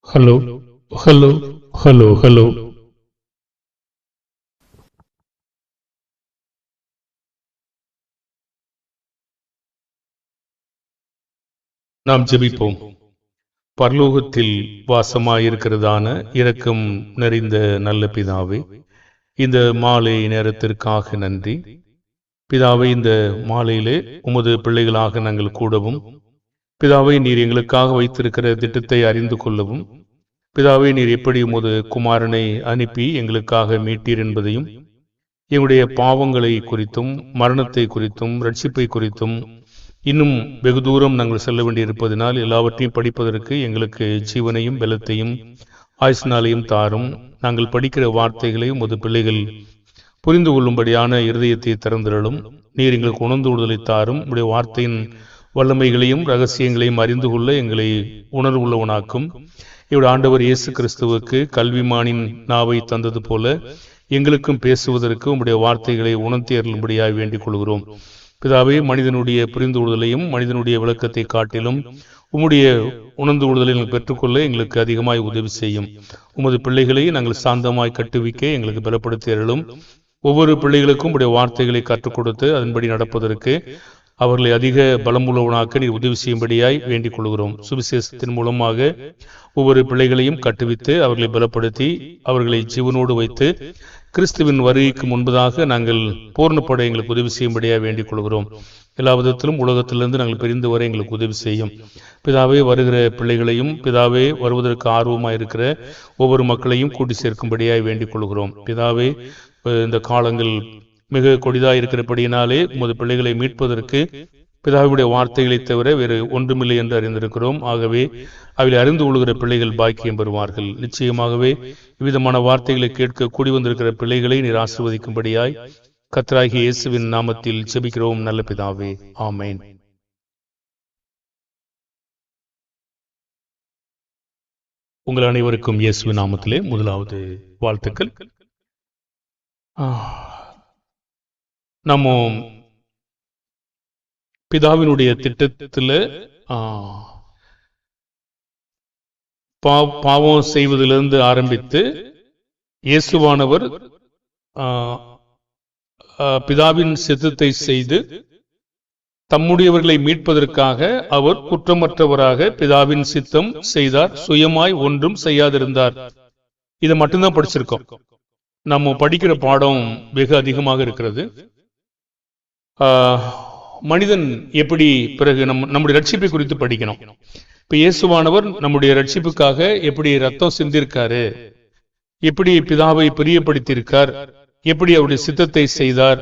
Hello hello hello hello. நாம் ஜெபிப்போம். பரலோகத்தில் வாசமாயிருக்கிறதான இரக்கம் நிறைந்த நல்ல பிதாவே, இந்த மாலை நேரத்திற்காக நன்றி. பிதாவை, இந்த மாலையிலே உமது பிள்ளைகளாக நாங்கள் கூடவும், பிதாவை நீர் எங்களுக்காக வைத்திருக்கிற திட்டத்தை அறிந்து கொள்ளவும், பிதாவை நீர் எப்படி உமது குமாரனை அனுப்பி எங்களுக்காக மீட்டீர் என்பதையும், எங்களுடைய பாவங்களை குறித்தும், மரணத்தை குறித்தும், ரட்சிப்பை குறித்தும் இன்னும் வெகு தூரம் நாங்கள் செல்ல வேண்டியிருப்பதனால் எல்லாவற்றையும் படிப்பதற்கு எங்களுக்கு ஜீவனையும் பலத்தையும் ஆயுசினாலையும் தாரும். நாங்கள் படிக்கிற வார்த்தைகளை உமது பிள்ளைகள் புரிந்து கொள்ளும்படியான இருதயத்தை திறந்திரலும். நீர் எங்களுக்கு உணர்ந்து விடுதலை தாரும். உடைய வார்த்தையின் வல்லமைகளையும் ரகசியங்களையும் அறிந்து கொள்ள எங்களை உணர்வுள்ளவனாக்கும். இவருடைய ஆண்டவர் இயேசு கிறிஸ்துவுக்கு கல்விமானின் நாவை தந்தது போல எங்களுக்கும் பேசுவதற்கு உம்முடைய வார்த்தைகளை உணர்த்தி அருளும்படியாய் வேண்டிக் கொள்கிறோம். பிதாவே, மனிதனுடைய புரிந்து விடுதலையும் மனிதனுடைய விளக்கத்தை காட்டிலும் உம்முடைய உணர்ந்து விடுதலை எங்கள் பெற்றுக்கொள்ள எங்களுக்கு அதிகமாய் உதவி செய்யும். உமது பிள்ளைகளை நாங்கள் சாந்தமாய் கட்டுவிக்க எங்களுக்கு பலப்படுத்தி அருளும். ஒவ்வொரு பிள்ளைகளுக்கும் உடைய வார்த்தைகளை கற்றுக் கொடுத்து அதன்படி நடப்பதற்கு அவர்களை அதிக பலமுள்ளவனாக்க நீர் உதவி செய்யும்படியாய் வேண்டிக் கொள்கிறோம். சுவிசேஷத்தின் மூலமாக ஒவ்வொரு பிள்ளைகளையும் கட்டுவித்து அவர்களை பலப்படுத்தி அவர்களை ஜீவனோடு வைத்து கிறிஸ்துவின் வருகைக்கு முன்பதாக நாங்கள் பூர்ணப்பட எங்களுக்கு உதவி செய்யும்படியாக வேண்டிக் கொள்கிறோம். எல்லா விதத்திலும் உலகத்திலிருந்து நாங்கள் பிரிந்து வர எங்களுக்கு உதவி செய்யும். பிதாவே, வருகிற பிள்ளைகளையும் பிதாவே வருவதற்கு ஆர்வமாக இருக்கிற ஒவ்வொரு மக்களையும் கூட்டி சேர்க்கும்படியாக வேண்டிக் கொள்கிறோம். பிதாவே, இந்த காலங்கள் மிக கொடிதாக இருக்கிறபடியினாலே உமது பிள்ளைகளை மீட்பதற்கு பிதாவுடைய வார்த்தைகளை தவிர வேறு ஒன்றுமில்லை என்று அறிந்திருக்கிறோம். ஆகவே அவை அறிந்து கொள்கிற பிள்ளைகள் பாக்கியம் பெறுவார்கள். நிச்சயமாகவே விதமான வார்த்தைகளை கேட்க கூடி வந்திருக்கிற பிள்ளைகளை நீர் ஆசீர்வதிக்கும்படியாய் கர்த்தராகிய இயேசுவின் நாமத்தில் ஜெபிக்கிறோம் நல்ல பிதாவே, ஆமென். உங்கள் அனைவருக்கும் இயேசுவின் நாமத்திலே முதலாவது வாழ்த்துக்கள். நம்ம பிதாவினுடைய திட்டத்துல பாவம் செய்வதிலிருந்து ஆரம்பித்து இயேசுவானவர் பிதாவின் சித்தத்தை செய்து தம்முடையவர்களை மீட்பதற்காக அவர் குற்றமற்றவராக பிதாவின் சித்தம் செய்தார். சுயமாய் ஒன்றும் செய்யாதிருந்தார். இதை மட்டும்தான் படிச்சிருக்கோம். நம்ம படிக்கிற பாடம் வெகு அதிகமாக இருக்கிறது. மனிதன் எப்படி பிறகு நம்முடைய ரட்சிப்பை குறித்து படிக்கணும். இப்ப இயேசுவானவர் நம்முடைய ரட்சிப்புக்காக எப்படி ரத்தம் சிந்திருக்காரு, எப்படி பிதாவை பிரியப்படுத்தியிருக்கார், எப்படி அவருடைய சித்தத்தை செய்தார்,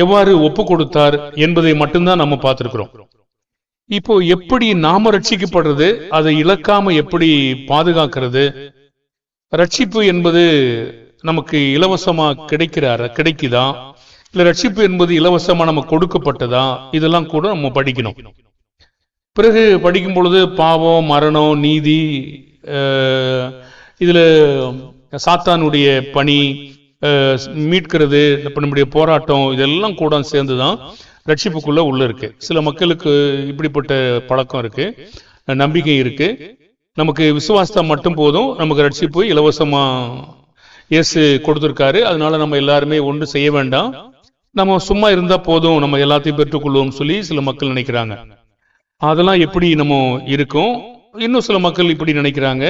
எவ்வாறு ஒப்பு கொடுத்தார் என்பதை மட்டும்தான் நம்ம பார்த்திருக்கிறோம். இப்போ எப்படி நாம ரட்சிக்கப்படுறது, அதை இழக்காம எப்படி பாதுகாக்கிறது, ரட்சிப்பு என்பது நமக்கு இலவசமா கிடைக்குதா, இல்ல ரட்சிப்பு என்பது இலவசமா நமக்கு கொடுக்கப்பட்டதா, இதெல்லாம் கூட நம்ம படிக்கணும். பிறகு படிக்கும் பொழுது பாவம், மரணம், நீதி, இதுல சாத்தானுடைய பணி, மீட்கிறது, நம்முடைய போராட்டம், இதெல்லாம் கூட சேர்ந்துதான் ரட்சிப்புக்குள்ள உள்ள இருக்கு. சில மக்களுக்கு இப்படிப்பட்ட பழக்கம் இருக்கு, நம்பிக்கை இருக்கு. நமக்கு விசுவாசத்தை மட்டும் போதும், நமக்கு ரட்சிப்பு இலவசமா இயேசு கொடுத்திருக்காரு, அதனால நம்ம எல்லாருமே ஒன்று செய்ய வேண்டாம், நம்ம சும்மா இருந்தா போதும், நம்ம எல்லாத்தையும் பெற்றுக்கொள்வோம் சொல்லி சில மக்கள் நினைக்கிறாங்க. அதெல்லாம் எப்படி நம்ம இருக்கும். இன்னும் சில மக்கள் இப்படி நினைக்கிறாங்க,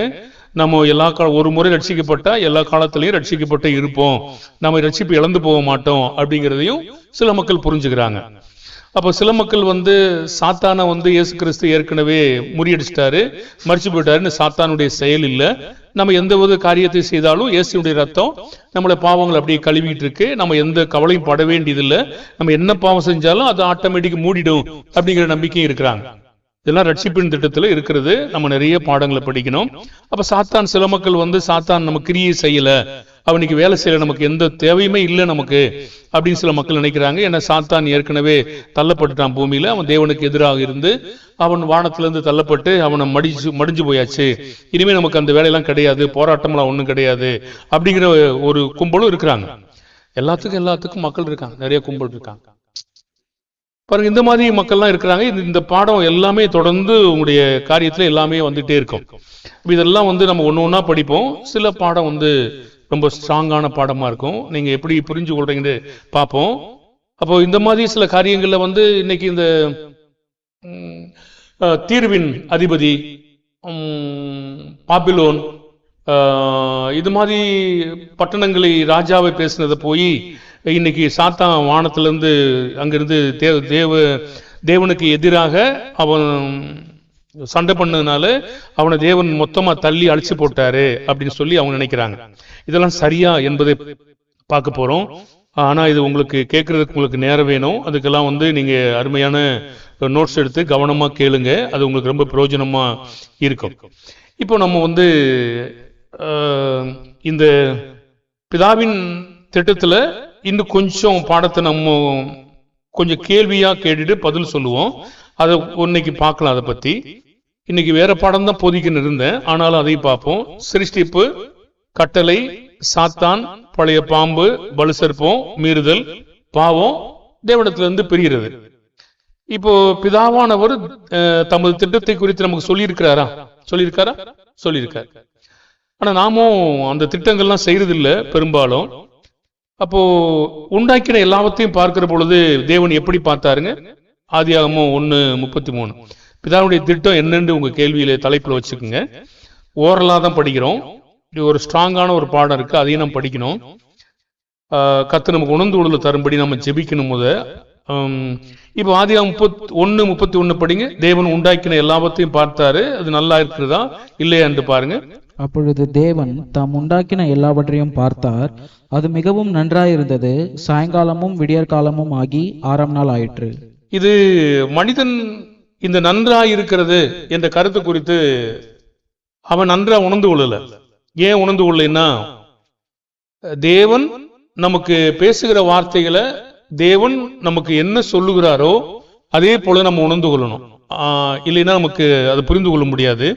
நம்ம எல்லா ஒரு முறை ரட்சிக்கப்பட்டா எல்லா காலத்திலையும் ரட்சிக்கப்பட்டு இருப்போம், நம்ம ரட்சிப்பு இழந்து போக மாட்டோம் அப்படிங்கிறதையும் சில மக்கள் புரிஞ்சுக்கிறாங்க. அப்ப சில மக்கள் சாத்தான இயேசு கிறிஸ்து ஏற்கனவே முறியடிச்சிட்டாரு, மறிச்சு போயிட்டாருன்னு சாத்தானுடைய செயல் இல்லை. நம்ம எந்த ஒரு காரியத்தை செய்தாலும் இயேசுடைய ரத்தம் நம்மளை பாவங்கள் அப்படியே கழுவிட்டு இருக்கு, நம்ம எந்த கவலையும் பட வேண்டியதில்லை, நம்ம என்ன பாவம் செஞ்சாலும் அது ஆட்டோமேட்டிக் மூடிடும் அப்படிங்கிற நம்பிக்கையும் இருக்கிறாங்க. இதெல்லாம் ரட்சிப்பின் திட்டத்துல இருக்கிறது. நம்ம நிறைய பாடங்களை படிக்கணும். அப்ப சாத்தான், சில மக்கள் சாத்தான் நம்ம கிரியை செய்யல, அவனுக்கு வேலை செய்யல, நமக்கு எந்த தேவையுமே இல்லை நமக்கு அப்படின்னு சில மக்கள் நினைக்கிறாங்க. ஏன்னா சாத்தான் ஏற்கனவே தள்ளப்பட்டுட்டான் பூமியில, அவன் தேவனுக்கு எதிராக இருந்து அவன் வானத்திலிருந்து தள்ளப்பட்டு அவனை மடிஞ்சு போயாச்சு, இனிமே நமக்கு அந்த வேலையெல்லாம் கிடையாது, போராட்டம்லாம் ஒண்ணும் கிடையாது அப்படிங்கிற ஒரு கும்பலும் இருக்கிறாங்க. எல்லாத்துக்கும் மக்கள் இருக்காங்க, நிறைய கும்பல் இருக்காங்க. பாருங்க, இந்த மாதிரி மக்கள்லாம் இருக்கிறாங்க. இந்த பாடம் எல்லாமே தொடர்ந்து உங்களுடைய காரியத்துல எல்லாமே வந்துட்டே இருக்கும். இதெல்லாம் வந்து நம்ம ஒன்று ஒன்றா படிப்போம். சில பாடம் வந்து ரொம்ப ஸ்ட்ராங்கான பாடமா இருக்கும். நீங்க எப்படி புரிஞ்சு கொள்றீங்கன்னு பார்ப்போம். அப்போ இந்த மாதிரி சில காரியங்கள்ல வந்து இன்னைக்கு இந்த தீர்வின் அதிபதி, பாபிலோன், இது மாதிரி பட்டணங்களை ராஜாவை பேசினதை போய் இன்னைக்கு சாத்தான் வானத்திலிருந்து அங்கிருந்து தேவனுக்கு எதிராக அவன் சண்டை பண்ணதுனால அவனை தேவன் மொத்தமா தள்ளி அழிச்சு போட்டாரு அப்படின்னு சொல்லி அவங்க நினைக்கிறாங்க. இதெல்லாம் சரியா என்பதை பார்க்க போறோம். ஆனா இது உங்களுக்கு கேட்கறதுக்கு உங்களுக்கு நேரம் வேணும். அதுக்கெல்லாம் வந்து நீங்க அருமையான நோட்ஸ் எடுத்து கவனமா கேளுங்க. அது உங்களுக்கு ரொம்ப பிரயோஜனமா இருக்கும். இப்போ நம்ம வந்து இந்த பிதாவின் திட்டத்துல இன்னும் கொஞ்சம் பாடத்தை நம்ம கொஞ்சம் கேள்வியா கேட்டுட்டு பதில் சொல்லுவோம். அதை இன்னைக்கு பார்க்கலாம். அதை பத்தி இன்னைக்கு வேற பாடம் தான் போதிக்கன்னு இருந்தேன், ஆனாலும் அதையும் பார்ப்போம். சிருஷ்டிப்பு, கட்டளை, சாத்தான், பழைய பாம்பு, பலுசற்பம், மீறுதல், பாவம், தேவனிடத்திலிருந்து பிரிகிறது. இப்போ பிதாவானவர் தமது திட்டத்தை குறித்து நமக்கு சொல்லியிருக்கிறாரா? சொல்லியிருக்காரு. ஆனா நாமும் அந்த திட்டங்கள்லாம் செய்யறது இல்லை பெரும்பாலும். அப்போ உண்டாக்கின எல்லாவற்றையும் பார்க்கிற பொழுது தேவன் எப்படி பார்த்தாருங்க? ஆதியாகமம் 1:33. பிதாவுடைய திட்டம் என்னன்னு உங்க கேள்வியில தலைப்புல வச்சுக்கோங்க. ஓரலா தான் படிக்கிறோம். இது ஒரு ஸ்ட்ராங்கான ஒரு பாடம் இருக்கு, அதையும் நம்ம படிக்கணும். கர்த்தர் நமக்கு உணர்ந்து உள்ள தரும்படி நம்ம ஜெபிக்கணும். இப்போ ஆதியாகமம் 1:31 படிங்க. தேவன் உண்டாக்கின எல்லாவற்றையும் பார்த்தாரு, அது நல்லா இருக்குதா இல்லையா என்று பாருங்க. அப்பொழுது தேவன் தாம் உண்டாக்கின எல்லாவற்றையும் பார்த்தார், அது மிகவும் நன்றாயிருந்தது. சாயங்காலமும் விடியற்காலமும் ஆகி 6ஆம் நாள் ஆயிற்று. இது மனிதன் இந்த நன்றாயிருக்கிறது என்ற கருத்து குறித்து அவன் நன்றா உணர்ந்து கொள்ளல. ஏன் உணர்ந்து கொள்ளலைன்னா, தேவன் நமக்கு பேசுகிற வார்த்தைகளை தேவன் நமக்கு என்ன சொல்லுகிறாரோ அதே போல நம்ம உணர்ந்து கொள்ளணும். இல்லைன்னா நமக்கு அதை புரிந்து கொள்ள முடியாது.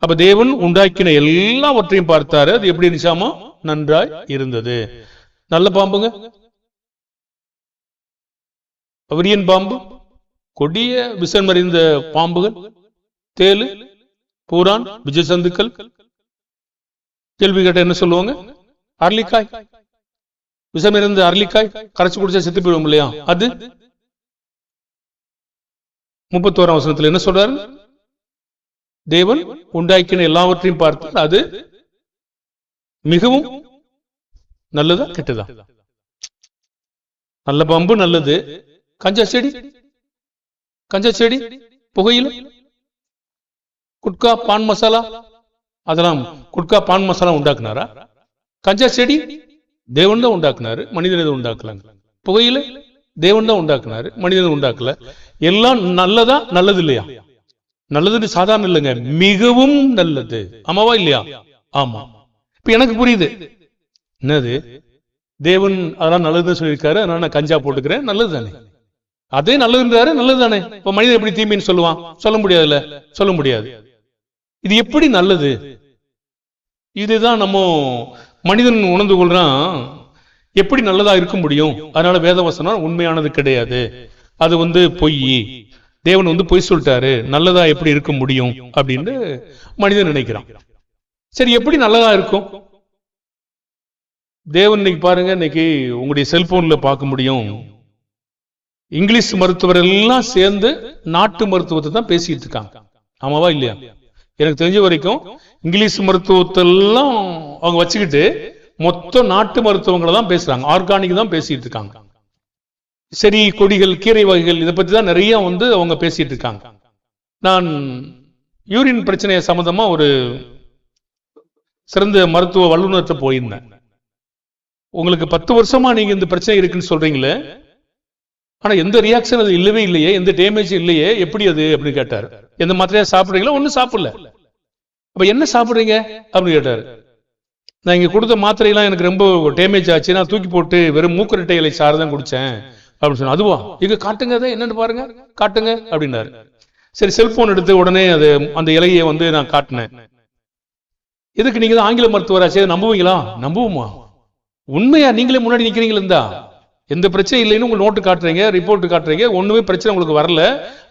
அப்ப தேவன் உண்டாக்கின எல்லாவற்றையும் பார்த்தாரு, அது எப்படி இருந்துச்சாமா? நன்றாய் இருந்தது. நல்ல பாம்புங்க, விரியன் பாம்பு, கொடிய விஷம் மறிந்த பாம்புகள், தேளு, பூரான், விஜயசந்துக்கள். கேள்வி கேட்ட என்ன சொல்லுவாங்க? அரளிக்காய், விஷம் இருந்த அரளிக்காய் கரைச்சு குடிச்சா செத்து போயிடும் இல்லையா? அது 31ஆம் வசனத்துல என்ன சொல்றாரு? தேவன் உண்டாக்கின எல்லாவற்றையும் பார்த்து அது மிகவும் நல்லதா கெட்டதா? நல்ல பாம்பு நல்லது. கஞ்சா செடி, புகையில, குட்கா, பான் மசாலா, அதெல்லாம் குட்கா பான் மசாலா உண்டாக்குனாரா? கஞ்சா செடி தேவன் தான் உண்டாக்குனாரு, மனிதன் எதுவும் உண்டாக்கலாங்க. புகையில தேவன் தான் உண்டாக்குனாரு, மனிதன் உண்டாக்கல. எல்லாம் நல்லதா? நல்லது இல்லையா? நல்லதுன்னு சாதாரண இல்லைங்க, மிகவும் நல்லது. ஆமாவா இல்லையா? ஆமா. இப்ப எனக்கு புரியுது என்னது, தேவன் அதெல்லாம் நல்லதுன்னு சொல்லியிருக்காரு, அதனால நான் கஞ்சா போட்டுக்கிறேன், நல்லது தானே. அதே நல்லதுன்றாரு, நல்லது தானே. இப்ப மனிதன் எப்படி தீமைன்னு சொல்லுவான்? சொல்ல முடியாதுல்ல, சொல்ல முடியாது. இது எப்படி நல்லது? இதுதான் நம்ம மனிதன் உணர்ந்து கொள்றான், எப்படி நல்லதா இருக்க முடியும்? அதனால வேதவசனம் உண்மையானது கிடையாது, அது வந்து பொய். தேவன் பொய் சொல்லிட்டாரு, நல்லதா எப்படி இருக்க முடியும் அப்படின்னு மனிதன் நினைக்கிறான். சரி, எப்படி நல்லதா இருக்கும்? தேவன் இன்னைக்கு பாருங்க, இன்னைக்கு உங்களுடைய செல்போன்ல பார்க்க முடியும், இங்கிலீஷ் மருத்துவர் எல்லாம் சேர்ந்து நாட்டு மருத்துவத்தை தான் பேசிட்டு இருக்காங்க. ஆமாவா இல்லையா? எனக்கு தெரிஞ்ச வரைக்கும் இங்கிலீஷ் மருத்துவத்தை எல்லாம் அவங்க வச்சுக்கிட்டு மொத்த நாட்டு மருத்துவங்களை தான் பேசுறாங்க, ஆர்கானிக் தான் பேசிட்டு இருக்காங்க. செடி கொடிகள், கீரை வகைகள், இதை பத்தி தான் நிறைய அவங்க பேசிட்டு இருக்காங்க. நான் யூரின் பிரச்சனையை சம்பந்தமா ஒரு சிறந்த மருத்துவ வல்லுநர்கிட்ட போயிருந்தேன். உங்களுக்கு 10 வருஷமா நீங்க இந்த பிரச்சனை இருக்குன்னு சொல்றீங்களே, ஆனா எந்த ரியாக்ஷன் அது இல்லவே இல்லையே, எந்த டேமேஜ் இல்லையே, எப்படி அது அப்படின்னு கேட்டாரு. எந்த மாத்திரையா சாப்பிடுறீங்களா? ஒன்னும் சாப்பிடல. அப்ப என்ன சாப்பிடுறீங்க அப்படின்னு கேட்டாரு. நான் இங்க கொடுத்த மாத்திரையெல்லாம் எனக்கு ரொம்ப டேமேஜ் ஆச்சு, நான் தூக்கி போட்டு வெறும் மூக்கரட்டை இலை சாறு தான் குடிச்சேன் அப்படின்னு சொன்ன. அதுவா? இங்க காட்டுங்க, அதை என்னன்னு பாருங்க, காட்டுங்க அப்படின்னாரு. சரி, செல்போன் எடுத்து உடனே அது அந்த இலையை நான் காட்டினேன். எதுக்கு? நீங்க தான் ஆங்கில மருத்துவராச்சே, நம்புவீங்களா? நம்புவோமா? உண்மையா? நீங்களே முன்னாடி நிக்கிறீங்களா? எந்த பிரச்சனை இல்லைன்னு உங்க நோட்டு காட்டுறீங்க, ரிப்போர்ட் காட்டுறீங்க, ஒண்ணுமே பிரச்சனை உங்களுக்கு வரல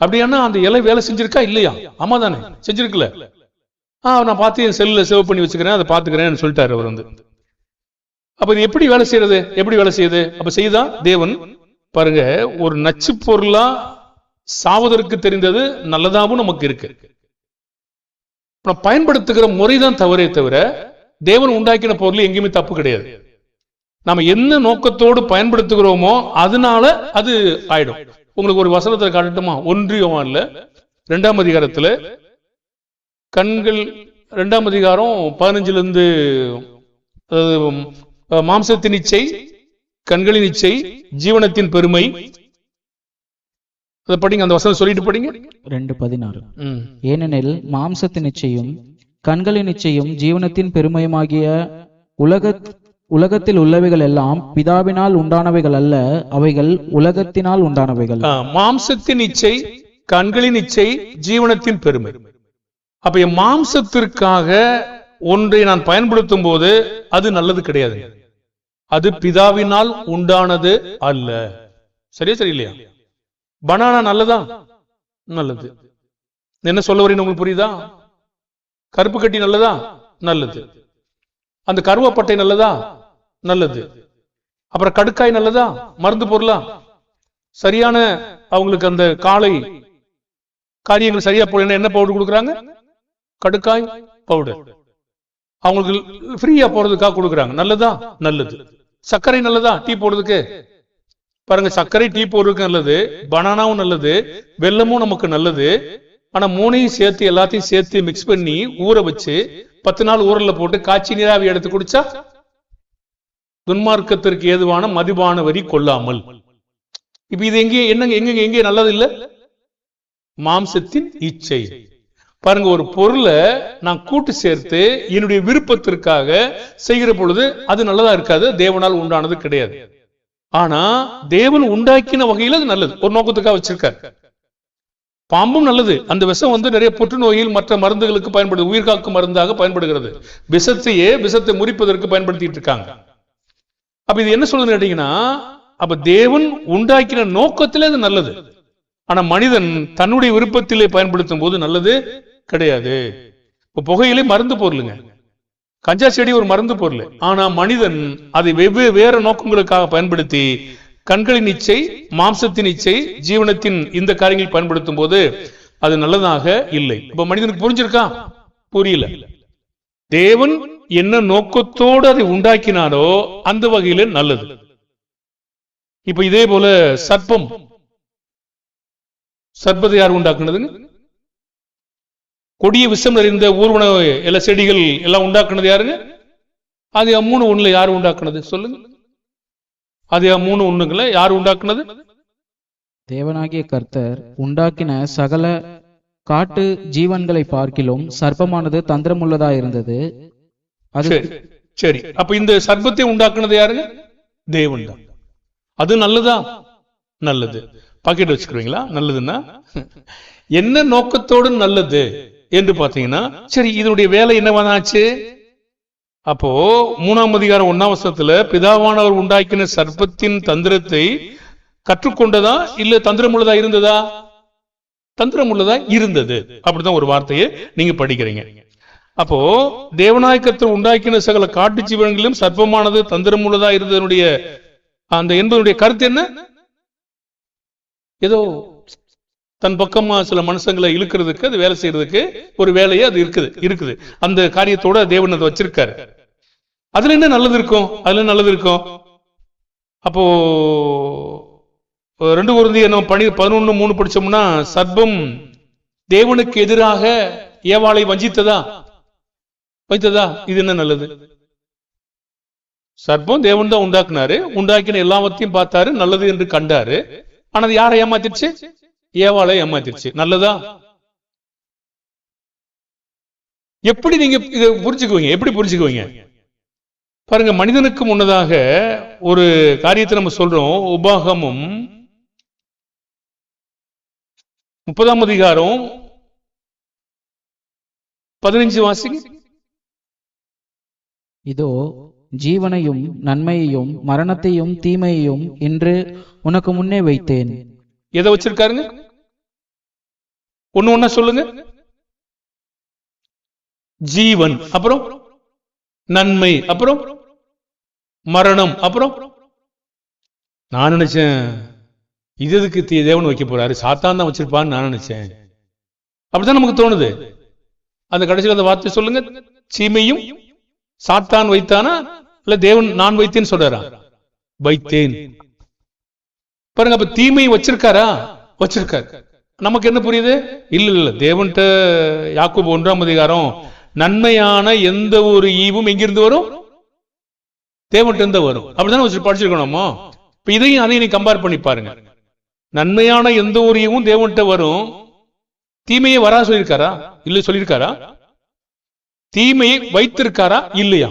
அப்படின்னா அந்த இலை வேலை செஞ்சிருக்கா இல்லையா? ஆமா தானே, செஞ்சிருக்கல. நான் பார்த்து என் செல்லுல சேவ் பண்ணி வச்சுக்கிறேன், அதை பார்த்துக்கிறேன்னு சொல்லிட்டாரு அவர் வந்து. அப்ப இது எப்படி வேலை செய்யறது? எப்படி வேலை செய்யுது? அப்ப செய்தா தேவன் பாருங்க, ஒரு நச்சு பொருளா சாவதற்கு தெரிந்தது நல்லதாகவும் நமக்கு இருக்கு. பயன்படுத்துகிற முறைதான் தவறே தவிர தேவன் உண்டாக்கின பொருள் எங்கேயுமே தப்பு கிடையாது. நாம என்ன நோக்கத்தோடு பயன்படுத்துகிறோமோ அதனால அது ஆயிடும். உங்களுக்கு ஒரு வசனத்தை காட்டட்டுமா? 1 யோவான்ல 2ஆம் அதிகாரத்துல கண்கள் 2ஆம் அதிகாரம் 15ல இருந்து மாம்சத்தின் இச்சை, கண்களின் இச்சை, ஜீவனத்தின் பெருமை, அதை படிங்க. அந்த வசனம் சொல்லிட்டு படிங்க. 2:16. ஏனெனில் மாம்சத்தின் இச்சையும் கண்களின் இச்சையும் ஜீவனத்தின் பெருமையுமாகிய உலகத்தில் உள்ளவைகள் எல்லாம் பிதாவினால் உண்டானவைகள் அல்ல, அவைகள் உலகத்தினால் உண்டானவைகள். மாம்சத்தின் இச்சை, கண்களின் இச்சை, ஜீவனத்தின் பெருமை. அப்ப என் மாம்சத்திற்காக ஒன்றை நான் பயன்படுத்தும் போது அது நல்லது கிடையாது. அது பிதாவினால் உண்டானது அல்ல. சரியா சரி இல்லையா? பனானா நல்லதா? நல்லது. என்ன சொல்ல வரீங்க உங்களுக்கு புரியுதா? கருப்பு கட்டி நல்லதா? நல்லது. அந்த கருவப்பட்டை நல்லதா? நல்லது. அப்புறம் கடுக்காய் நல்லதா? மருந்து பொருளா? சரியான அவங்களுக்கு அந்த காலை காரியங்கள் சரியா போல என்ன பவுடர் கொடுக்குறாங்க? கடுக்காய் பவுடர். அவங்களுக்கு ஃப்ரீயா போறதுக்காக கொடுக்குறாங்க. நல்லதா? நல்லது. சர்க்கரை நல்லதா? டீ போடுறதுக்கு பாருங்க, சர்க்கரை டீ போடுறதுக்கு நல்லது, பனானாவும் நல்லது, வெல்லமும் நமக்கு நல்லது. ஆனா 3ஐயும் சேர்த்து எல்லாத்தையும் சேர்த்து மிக்ஸ் பண்ணி ஊற வச்சு 10 நாள் ஊரல்ல போட்டு காய்ச்சி நீராவி எடுத்து குடிச்சா துன்மார்க்கத்திற்கு ஏதுவான மதுபான வரி கொள்ளாமல். இப்ப இது எங்கே நல்லது இல்ல? மாம்சத்தின் இச்சை. பாருங்க, ஒரு பொருளை நான் கூட்டு சேர்த்து என்னுடைய விருப்பத்திற்காக செய்கிற பொழுது அது நல்லதா இருக்காது, தேவனால் உண்டானது கிடையாது. ஆனா தேவன் உண்டாக்கின வகையில் அது நல்லது, ஒரு நோக்கத்துக்காக வச்சிருக்காரு. பாம்பும் நல்லது. அந்த விஷம் வந்து நிறைய புற்றுநோயில் மற்ற மருந்துகளுக்கு பயன்படுது, உயிர்காக்கும் மருந்தாக பயன்படுகிறது. விஷத்தை முறிப்பதற்கு பயன்படுத்திட்டு இருக்காங்க. அப்ப இது என்ன சொல்லுதுன்னு கேட்டீங்கன்னா, அப்ப தேவன் உண்டாக்கின நோக்கத்திலே அது நல்லது. ஆனா மனிதன் தன்னுடைய விருப்பத்திலே பயன்படுத்தும் போது நல்லது கிடையாது. இப்ப புகையிலே மருந்து பொருளுங்க, கஞ்சா செடி ஒரு மருந்து பொருள். ஆனா மனிதன் அதை வேற நோக்கங்களுக்காக பயன்படுத்தி கண்களின் இச்சை, மாம்சத்தின் இச்சை, ஜீவனத்தின் இந்த காரியங்கள் பயன்படுத்தும் போது அது நல்லதாக இல்லை. இப்ப மனிதனுக்கு புரிஞ்சிருக்கா? புரியல. தேவன் என்ன நோக்கத்தோடு அதை உண்டாக்கினாரோ அந்த வகையில நல்லது. இப்ப இதே போல சர்ப்பத்தை யார் உண்டாக்குனதுங்க? கொடிய விஷம் நிறைந்த ஊர்வன எல்லா செடிகள் எல்லாம் உண்டாக்குனது யாருங்க? அது 3:1 யாரு உண்டாக்குனது சொல்லுங்க? அது 3:1 யாரு உண்டாக்குனது? தேவனாகிய கர்த்தர் உண்டாக்கின சகல காட்டு ஜீவன்களை பார்க்கிலும் சர்ப்பமானது தந்திரமுள்ளதா இருந்தது. அது சரி. அப்ப இந்த சர்ப்பத்தை உண்டாக்குனது யாருங்க? தேவன் தான். அது நல்லதா? நல்லது. பாக்கெட் வச்சுக்கிறீங்களா? நல்லதுன்னா என்ன நோக்கத்தோடு நல்லது என்று பாத்தீங்கன்னா, சரி இதனுடைய வேலை என்னவானாச்சு? அப்போ 3ஆம் அதிகாரம் 1ஆம் வசனத்துல பிதாவானவர் உண்டாக்கின சர்ப்பத்தின் தந்திரத்தை கற்றுக்கொண்டதா இல்ல தந்திரமுள்ளதா இருந்ததா? தந்திரமுள்ளதா இருந்தது. அப்படிதான் ஒரு வார்த்தையை நீங்க படிக்கிறீங்க. அப்போ தேவநாயகத்தை உண்டாக்கின சகல காட்டு ஜீவன்களிலும் சர்ப்பமானது தந்திரமுள்ளதா இருந்ததனுடைய அந்த என்பதனுடைய கருத்து என்ன? ஏதோ தன் பக்கமா சில மனுஷங்களை இழுக்கிறதுக்கு, அது வேலை செய்யறதுக்கு ஒரு வேலையை அது இருக்குது. அந்த காரியத்தோட தேவன் அதை வச்சிருக்காரு. அதுல என்ன நல்லது இருக்கும்? அப்போ 2 கொரிந்தியர் 11:3 படிச்சோம்னா, சர்ப்பம் தேவனுக்கு எதிராக ஏவாளை வைத்ததா? இது என்ன நல்லது? சர்ப்பம் தேவன் தான் உண்டாக்குனாரு, உண்டாக்கின எல்லாவற்றையும் பார்த்தாரு, நல்லது என்று கண்டாரு. ஆனா யாரை ஏமாத்திருச்சு? ஏவாளை ஏமாத்திருச்சு. நல்லதா? எப்படி நீங்க இதை புரிஞ்சுக்குவீங்க? எப்படி புரிஞ்சுக்குவீங்க? பாருங்க, மனிதனுக்கு முன்னதாக ஒரு காரியத்தை நம்ம சொல்றோம். உபாகமம் 30ஆம் அதிகாரம் 15 வாசிங்க. இதோ ஜீவனையும் நன்மையையும் மரணத்தையும் தீமையையும் இன்று உனக்கு முன்னே வைத்தேன். எதை வச்சிருக்காருங்க? ஒண்ணு ஒண்ணா சொல்லுங்க. ஜீவன், அப்புறம் நன்மை, அப்புறம் மரணம், அப்புறம் நான் நினைச்சேன் இது எதுக்கு தேவன் வைக்க போறாரு, சாத்தான் தான் வச்சிருப்பான்னு நான் நினைச்சேன். அப்படிதான் நமக்கு தோணுது. அந்த கடைசியில் அந்த வார்த்தை சொல்லுங்க. தீமையும் சாத்தான் வைத்தானா இல்ல தேவன் நான் வைத்தேன்னு சொல்றாரா? வைத்தேன். பாருங்க, அப்ப தீமையை வச்சிருக்காரா? வச்சிருக்காரு. நமக்கு என்ன புரியுது? இல்ல இல்ல, தேவன்கிட்ட யாக்கோபு 1ஆம் அதிகாரம் நன்மையான எந்த ஒரு ஈவும் எங்கிருந்து வரும்? தேவன்கிட்ட இருந்து வரும். அப்படிதானே படிச்சிருக்கணுமோ? இப்ப இதையும் அதையும் நீ கம்பேர் பண்ணி பாருங்க. நன்மையான எந்த ஒரு ஈவும் தேவன்கிட்ட வரும். தீமையை வரா சொல்லியிருக்காரா? இல்ல சொல்லியிருக்காரா? தீமையை வைத்திருக்காரா? இல்லையா?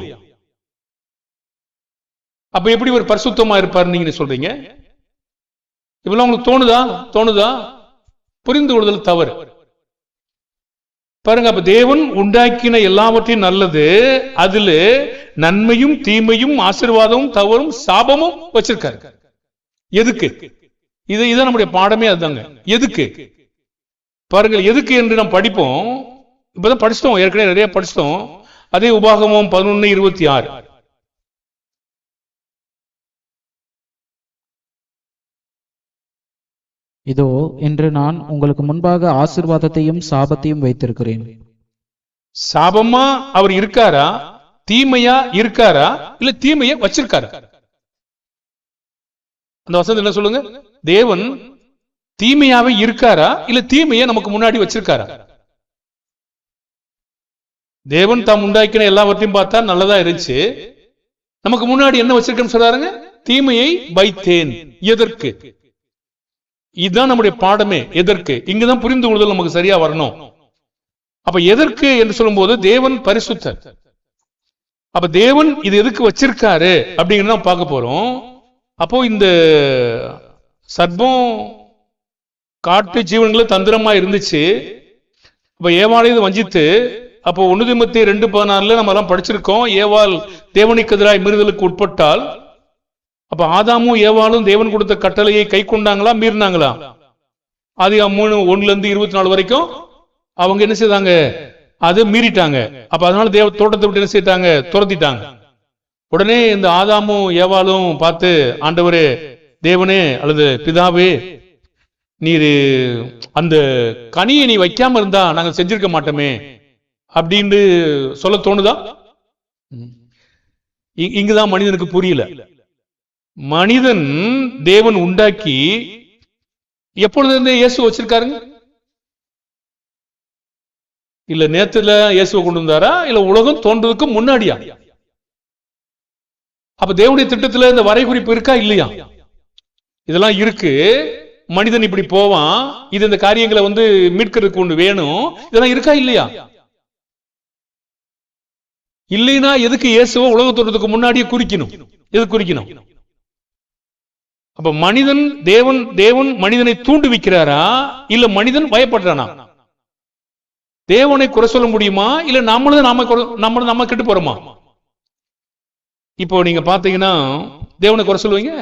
அப்ப எப்படி ஒரு பரிசுத்தமா இருப்பாரு நீங்க சொல்றீங்க? இப்பெல்லாம் உங்களுக்கு தோணுதா? புரிந்து கொள்ளுதல் தவறு. பாருங்க, அப்ப தேவன் உண்டாக்கின எல்லாவற்றையும் நல்லது, அதுல நன்மையும் தீமையும் ஆசீர்வாதமும் தவறும் சாபமும் வச்சிருக்காரு. எதுக்கு? இதான் நம்முடைய பாடமே. அதுதாங்க எதுக்கு. பாருங்கள், எதுக்கு என்று நாம் படிப்போம். இப்பதான் படிச்சிட்டோம், ஏற்கனவே நிறைய படிச்சிட்டோம். அதே உபாகமம் 11:26. இதோ இன்று நான் உங்களுக்கு முன்பாக ஆசீர்வாதத்தையும் சாபத்தையும் வைத்திருக்கிறேன். சாபமா அவர் இருக்காரா? தீமையா இருக்காரா? இல்ல தீமையை வச்சிருக்காரா? அந்த வசனம் என்ன சொல்லுங்க? தேவன் தீமையாவே இருக்காரா இல்ல தீமையை நமக்கு முன்னாடி வச்சிருக்காரா? தேவன் தாம் உண்டாக்கின எல்லாவற்றையும் பார்த்தா நல்லதா இருந்துச்சு. நமக்கு முன்னாடி என்ன வச்சிருக்கேன்னு சொல்றாருங்க? தீமையை வைத்தேன். எதற்கு? இதுதான் நம்முடைய பாடமே. எதற்கு? இங்குதான் புரிந்து கொள்ளுதல் நமக்கு சரியா வரணும். அப்ப எதற்கு என்று சொல்லும் போது தேவன் பரிசுத்தர். அப்ப தேவன் இது எதுக்கு வச்சிருக்காரு அப்படிங்கிறத பார்க்க போறோம். அப்போ இந்த சர்ப்பம் காட்டு ஜீவன்களை தந்திரமா இருந்துச்சு. அப்ப ஏவாளையும் வஞ்சித்து, அப்போ 1 தீமோத்தேயு 2:16 நம்ம எல்லாம் படிச்சிருக்கோம். ஏவாள் தேவனுக்கு எதிராய் மீறுதலுக்கு உட்பட்டால், அப்ப ஆதாமும் ஏவாளும் தேவன் கொடுத்த கட்டளையை கை கொண்டாங்களா மீறினாங்களா? ஆதியாகமம் 3:1-24 வரைக்கும் அவங்க என்ன செய்தாங்க? அதை மீறிட்டாங்க. அப்ப அதனால தோட்டத்தை விட்டு என்ன செய்தாங்க? துரத்திட்டாங்க. உடனே இந்த ஆதாமும் ஏவாளும் பார்த்து, ஆண்டவரே, தேவனே அல்லது பிதாவே, நீர் அந்த கனியை நீ வைக்காம இருந்தா நாங்க செஞ்சிருக்க மாட்டோமே அப்படின்னு சொல்ல தோணுதா? இங்குதான் மனிதனுக்கு புரியல. மனிதன் தேவன் உண்டாக்கி எப்பொழுது இயேசு வச்சிருக்காருங்க? இல்ல நேத்துல இயேசுவை கொண்டு வந்தாரா இல்ல உலகம் தோன்றதுக்கு முன்னாடியா? அப்ப தேவனுடைய திட்டத்துல இந்த வரைகுறிப்பு இருக்கா இல்லையா? இதெல்லாம் இருக்கு. மனிதன் இப்படி போவான், இது இந்த காரியங்களை மீட்கிறதுக்கு ஒன்று வேணும், இதெல்லாம் இருக்கா இல்லையா? இல்லைன்னா எதுக்கு இயேசுவை உலக தோற்றத்துக்கு முன்னாடியே குறிக்கணும்? எது குறிக்கணும்? அப்ப மனிதன் தேவன் மனிதனை தூண்டி வைக்கிறாரா இல்ல மனிதன் பயப்படுறானா? தேவனை குறை சொல்ல முடியுமா இல்ல நம்ம கெட்டு போறோமா? இப்போ நீங்க பாத்தீங்கன்னா தேவனை குறை சொல்லுவீங்க.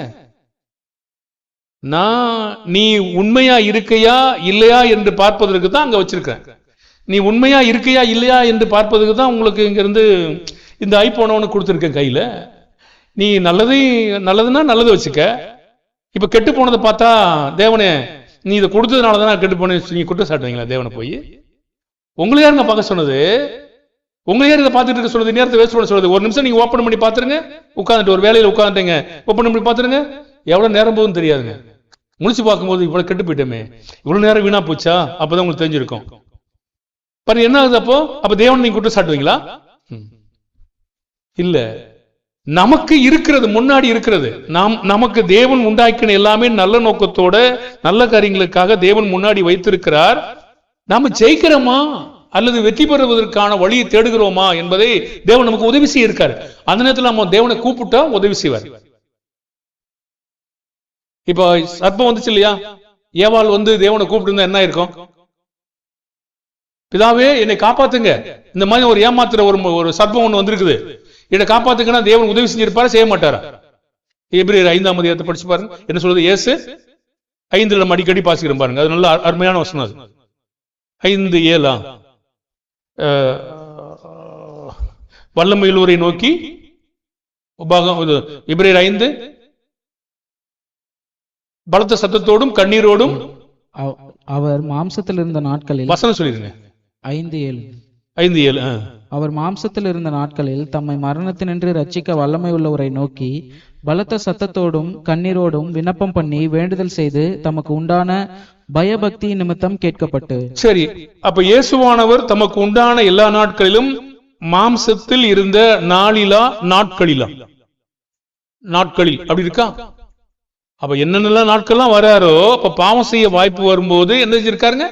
நீ உண்மையா இருக்கையா இல்லையா என்று பார்ப்பதற்கு தான் அங்க வச்சிருக்கேன். நீ உண்மையா இருக்கையா இல்லையா என்று பார்ப்பதற்கு தான் உங்களுக்கு இங்க இருந்து இந்த ஐபோன் கொடுத்துருக்கேன் கையில. நீ நல்லதுன்னா நல்லது வச்சுக்க. இப்ப கெட்டு போனதை பார்த்தா தேவனே நீ இதை கொடுத்ததுனால தான் கெட்டு போன நீங்க குற்றம் சாட்டுவீங்களா தேவனை போய்? உங்களை யாருங்க பார்க்க சொன்னது? உங்களை யார் இதை பார்த்துட்டு இருக்க சொன்னது? நேரத்தை வேஸ்ட் பண்ண சொல்றது? ஒரு நிமிஷம் நீங்க ஓப்பன் பண்ணி பாத்துருங்க. உட்காந்துட்டு ஒரு வேலையில உட்காந்துட்டீங்க, ஓப்பன் பண்ணி பாத்துருங்க. எவ்வளவு நேரம் போகுதுன்னு தெரியாதுங்க. முடிச்சு பார்க்கும்போது இவ்வளவு கெட்டு போயிட்டோமே, இவ்வளவு நேரம் வீணா போச்சா, அப்பதான் உங்களுக்கு தெரிஞ்சிருக்கும். பாருங்க என்ன ஆகுது. அப்ப தேவன் நீங்க குற்றம் சாட்டுவீங்களா? இல்ல. நமக்கு இருக்கிறது, முன்னாடி இருக்கிறது, நமக்கு தேவன் உண்டாக்கின எல்லாமே நல்ல நோக்கத்தோட நல்ல காரியங்களுக்காக தேவன் முன்னாடி வைத்திருக்கிறார். நாம ஜெயிக்கிறோமா அல்லது வெற்றி பெறுவதற்கான வழியை தேடுகிறோமா என்பதை தேவன் நமக்கு உதவி செய்ய இருக்காரு. அந்த நேரத்தில் நம்ம தேவனை கூப்பிட்டா உதவி செய்வார். இப்ப சர்ப்பம் வந்துச்சு இல்லையா? ஏவாள் தேவனை கூப்பிட்டு இருந்தா என்ன இருக்கும்? பிதாவே என்னை காப்பாத்துங்க, இந்த மாதிரி ஒரு ஏமாத்துற ஒரு சர்ப்பம் ஒண்ணு வந்திருக்குது, இதை காப்பாத்துக்கன்னா தேவன் உதவி செஞ்சிருப்பாரா, செய்ய மாட்டாரா? எபிரேயர் 5ஆம் அதிகாரத்தை படிச்சு பாருங்க, என்ன சொல்றது? இயேசு 5 நம்ம அடிக்கடி பாசிக்கிறோம் பாருங்க, அது நல்ல அருமையான வசனம். அது 5:7 வல்லமையுள்ளவரை நோக்கி எபிரேயர் 5 பலத்த சத்தத்தோடும் கண்ணீரோடும் அவர் மாம்சத்தில் இருந்த நாட்களில், வசனம் சொல்லிருங்க, 5:7 அவர் மாம்சத்தில் இருந்த நாட்களில் தம்மை மரணத்தினின்று ரட்சிக்க வல்லமை உள்ளவரை நோக்கி பலத்த சத்தத்தோடும் கண்ணீரோடும் விண்ணப்பம் பண்ணி வேண்டுதல் செய்து தமக்கு உண்டான பயபக்தி நிமித்தம் கேட்கப்பட்டு. சரி, அப்ப இயேசுவானவர் தமக்கு உண்டான எல்லா நாட்களிலும் மாம்சத்தில் இருந்த நாளிலா நாட்களில் அப்படி இருக்கா? அப்ப என்னென்ன நாட்கள்லாம் வராரோ, அப்ப பாவம் செய்ய வாய்ப்பு வரும்போது என்ன செஞ்சிருக்காருங்க?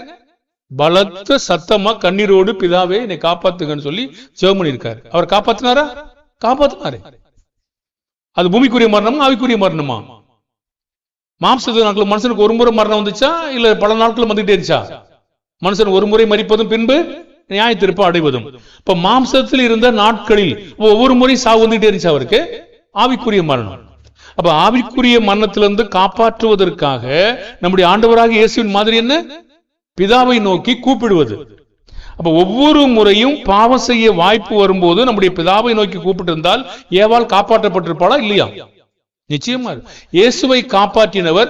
பலத்த சத்தமா கண்ணீரோடு பிதாவே என்னை காப்பாத்துங்கன்னு சொல்லி ஜெபம் பண்ணிருக்காரு. அவர் காப்பாத்தினாரா? காப்பாத்தினாரு. அது பூமிக்குரிய மரணமா ஆவிக்குரிய மரணமா? மாம்சத்து நாட்கள் மனுஷனுக்கு ஒரு முறை மரணம் வந்துச்சா, இல்ல பல நாட்கள் வந்துட்டே இருந்துச்சா? மனுஷன் ஒரு முறை மரிப்பதும் பின்பு நியாய தீர்ப்பு அடைவதும். இப்ப மாம்சத்தில் இருந்த நாட்களில் ஒவ்வொரு முறை சாவு வந்துட்டே இருந்துச்சு அவருக்கு. ஆவிக்குரிய மரணம். அப்ப ஆவிக்குரிய மரணத்திலிருந்து காப்பாற்றுவதற்காக நம்முடைய ஆண்டவராக இயேசுவின் மாதிரி என்ன? பிதாவை நோக்கி கூப்பிடுவது. அப்ப ஒவ்வொரு முறையும் பாவம் செய்ய வாய்ப்பு வரும்போது நம்முடைய பிதாவை நோக்கி கூப்பிட்டு இருந்தால் ஏவாள் காப்பாற்றப்பட்டிருப்பாளா இல்லையா? நிச்சயமா. இயேசுவை காப்பாற்றினவர்,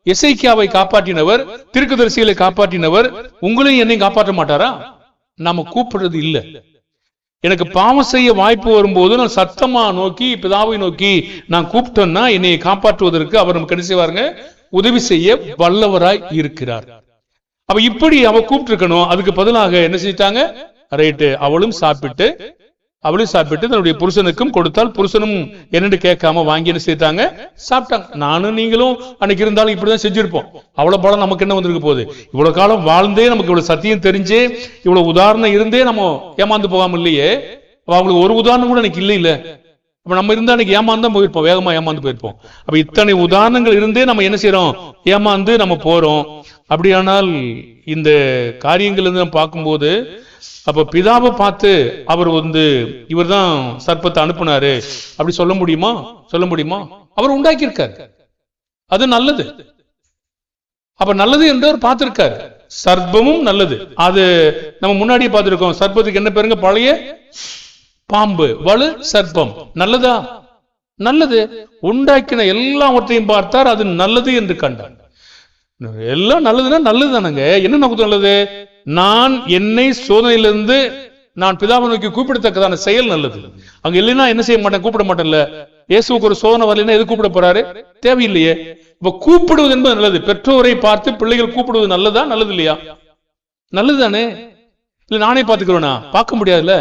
எசேக்கியாவை காப்பாற்றினவர், தீர்க்கதரிசிகளை காப்பாற்றினவர் உங்களையும் என்னையும் காப்பாற்ற மாட்டாரா? நாம கூப்பிடுறது இல்ல. எனக்கு பாவம் செய்ய வாய்ப்பு வரும்போது நான் சத்தமா நோக்கி பிதாவை நோக்கி நான் கூப்பிட்டேன்னா என்னை காப்பாற்றுவதற்கு அவர் நமக்கு என்ன செய்வாருங்க? உதவி செய்ய வல்லவராய் இருக்கிறார். அப்ப இப்படி அவ கூப்பிட்டு இருக்கணும். அதுக்கு பதிலாக என்ன செஞ்சிட்டாங்க? ரைட்டு, அவளும் சாப்பிட்டு தன்னுடைய புருஷனுக்கும் கொடுத்தால் புருஷனும் என்னன்னு கேட்காம வாங்கி என்ன செய்தாங்க? சாப்பிட்டாங்க. நானும் நீங்களும் அன்னைக்கு இருந்தாலும் இப்படிதான் செஞ்சிருப்போம். அவ்வளவு பலம் நமக்கு என்ன வந்திருக்க போகுது? இவ்வளவு காலம் வாழ்ந்தே நமக்கு இவ்வளவு சத்தியம் தெரிஞ்சே இவ்வளவு உதாரணம் இருந்தே நம்ம ஏமாந்து போகாம இல்லையே. அவங்களுக்கு ஒரு உதாரணம் கூட எனக்கு இல்லை. அப்ப நம்ம இருந்தா அன்னைக்கு ஏமாந்து போயிருப்போம், வேகமா ஏமாந்து போயிருப்போம். அப்ப இத்தனை உதாரணங்கள் இருந்தே நம்ம என்ன செய்யறோம்? ஏமாந்து நம்ம போறோம். அப்படியானால் இந்த காரியங்கள் இருந்து நம்ம பார்க்கும்போது, அப்ப பிதாவை பார்த்து அவர் இவர் தான் சர்ப்பத்தை அனுப்புனாரு அப்படி சொல்ல முடியுமா? சொல்ல முடியுமா? அவர் உண்டாக்கி இருக்காரு, அது நல்லது. அப்ப நல்லது என்று அவர் பார்த்திருக்காரு. சர்ப்பமும் நல்லது, அது நம்ம முன்னாடியே பார்த்திருக்கோம். சர்ப்பத்துக்கு என்ன பேருங்க? பழைய பாம்பு, வலு சர்ப்பம். நல்லதா? நல்லது. உண்டாக்கின எல்லாவற்றையும் பார்த்தார், அது நல்லது என்று கண்டார். எல்லாம் நல்லதுன்னா நல்லது தானங்க. என்ன நோக்கத்து நல்லது? நான் என்னை சோதனையிலிருந்து நான் பிதாவை நோக்கி கூப்பிடத்தக்கதான செயல் நல்லது. அங்க இல்லைன்னா என்ன செய்ய மாட்டேன்? கூப்பிட மாட்டேன்ல. இயேசுக்கு ஒரு சோதனை வரலைன்னா எது கூப்பிட போறாரு? தேவையில்லையே. இப்ப கூப்பிடுவது என்பது நல்லது. பெற்றோரை பார்த்து பிள்ளைகள் கூப்பிடுவது நல்லதா? நல்லது இல்லையா? நல்லதுதானே. இல்ல நானே பார்த்துக்கிறோனா? பார்க்க முடியாதுல்ல.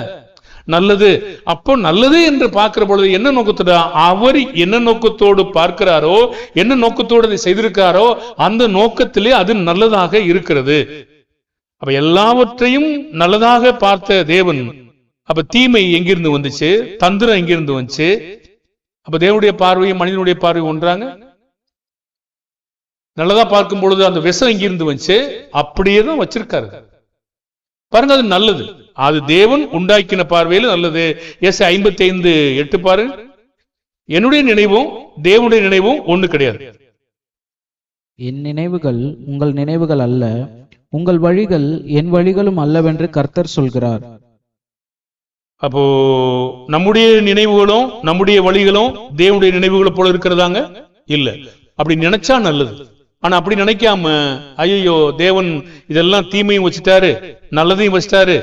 நல்லது. அப்போ நல்லது என்று பார்க்கிற பொழுது என்ன நோக்கத்தோட அவர் என்ன நோக்கத்தோடு பார்க்கிறாரோ, என்ன நோக்கத்தோடு அதை செய்திருக்காரோ அந்த நோக்கத்திலே அது நல்லதாக இருக்கிறது. அப்ப எல்லாவற்றையும் நல்லதாக பார்த்த தேவன், அப்ப தீமை எங்கிருந்து வந்துச்சு? தந்திரம் எங்கிருந்து வந்துச்சு? அப்ப தேவனுடைய பார்வையும் மனிதனுடைய பார்வையும் ஒன்றாங்க. நல்லதா பார்க்கும் பொழுது அந்த விஷம் எங்கிருந்து வந்துச்சு? அப்படியே தான் வச்சிருக்காரு பாருங்க. அது நல்லது, அது தேவன் உண்டாக்கின பார்வையில் நல்லது. ஏசாயா 55:8 பாரு. என்னுடைய நினைவும் தேவனுடைய நினைவும் ஒண்ணு கிடையாது. என் நினைவுகள் உங்கள் நினைவுகள் அல்ல, உங்கள் வழிகள் என் வழிகளும் அல்லவென்று கர்த்தர் சொல்கிறார். அப்போ நம்முடைய நினைவுகளும் நம்முடைய வழிகளும் தேவனுடைய நினைவுகளை போல இருக்கிறதாங்க? இல்ல. அப்படி நினைச்சா நல்லது. ஆனா அப்படி நினைக்காம ஐயோ தேவன் இதெல்லாம் தீமையும் வச்சுட்டாரு நல்லதையும் வச்சுட்டாரு,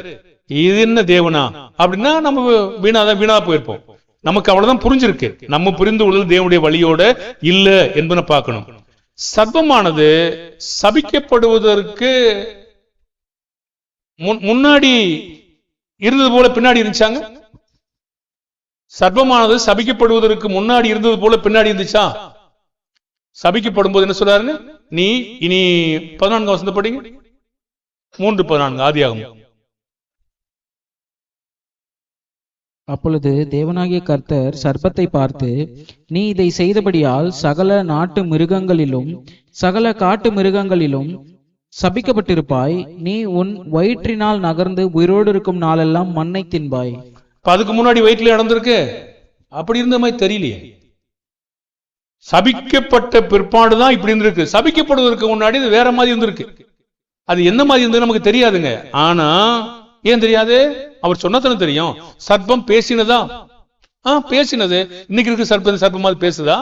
இது என்ன தேவனா அப்படின்னா நம்ம வீணா போயிருப்போம். நமக்கு அவ்வளவுதான் புரிஞ்சிருக்கு. நம்ம புரிந்து கொள்வது தேவனுடைய வழியோட இல்ல என்பதை பார்க்கணும். சர்ப்பமானது சபிக்கப்படுவதற்கு முன்னாடி இருந்தது போல பின்னாடி இருந்துச்சாங்க? சர்ப்பமானது சபிக்கப்படுவதற்கு முன்னாடி இருந்தது போல பின்னாடி இருந்துச்சா? சபிக்கப்படும் போது என்ன சொல்றாருங்க? நீ இனி 14 வசனத்தை படிங்க. 3:14 ஆதியாகமம். அப்பொழுது தேவனாகிய கர்த்தர் சர்ப்பத்தை பார்த்து, நீ இதை செய்தபடியால் சகல நாட்டு மிருகங்களிலும் சகல காட்டு மிருகங்களிலும் சபிக்கப்பட்டிருப்பாய். நீ உன் வயிற்றினால் நகர்ந்து உயிரோடு இருக்கும் நாளெல்லாம் மண்ணை தின்பாய். அதுக்கு முன்னாடி வயிற்றுல நடந்திருக்கு அப்படி இருந்த மாதிரி தெரியலையே. சபிக்கப்பட்ட பிற்பாடுதான் இப்படி இருந்திருக்கு. சபிக்கப்படுவதற்கு முன்னாடி இது வேற மாதிரி இருந்திருக்கு. அது என்ன மாதிரி இருந்தது நமக்கு தெரியாதுங்க. ஆனா ஏன் தெரியாது? அவர் சொன்னதானே தெரியும். சர்ப்பம் பேசினதா? பேசினது. இன்னைக்கு இருக்கு சர்ப்பம் மாதிரி பேசுதா?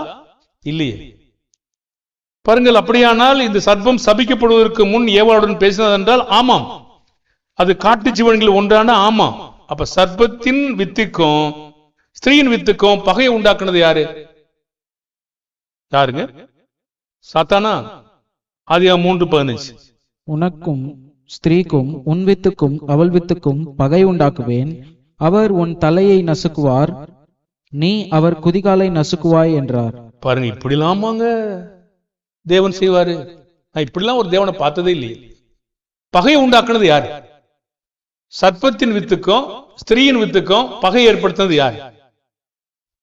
இல்லையே. பாருங்கள், அப்படியானால் இந்த சர்ப்பம் சபிக்கப்படுவதற்கு முன் ஏவாளுடன் பேசினது என்றால் ஆமாம், அது காட்டு ஜீவன்கள் ஒன்றான ஆமாம். அப்ப சர்ப்பத்தின் வித்துக்கும் ஸ்திரீயின் வித்துக்கும் பகையை உண்டாக்குனது யாரு? யாருங்க? சாத்தானா? ஆதியாகமம் 3:15. உனக்கும் ஸ்திரீக்கும் உன் வித்துக்கும் அவள் வித்துக்கும் பகை உண்டாக்குவேன், அவர் உன் தலையை நசுக்குவார், நீ அவர் குதிகாலை நசுக்குவாய் என்றார். பாருங்க, இப்படிலாமாங்க தேவன் செய்வாரு? நான் இப்படிலாம் ஒரு தேவனை பார்த்ததே இல்லையே. பகையை உண்டாக்குனது யாரு? சர்ப்பத்தின் வித்துக்கும் ஸ்திரீயின் வித்துக்கும் பகை ஏற்படுத்தினது யார்?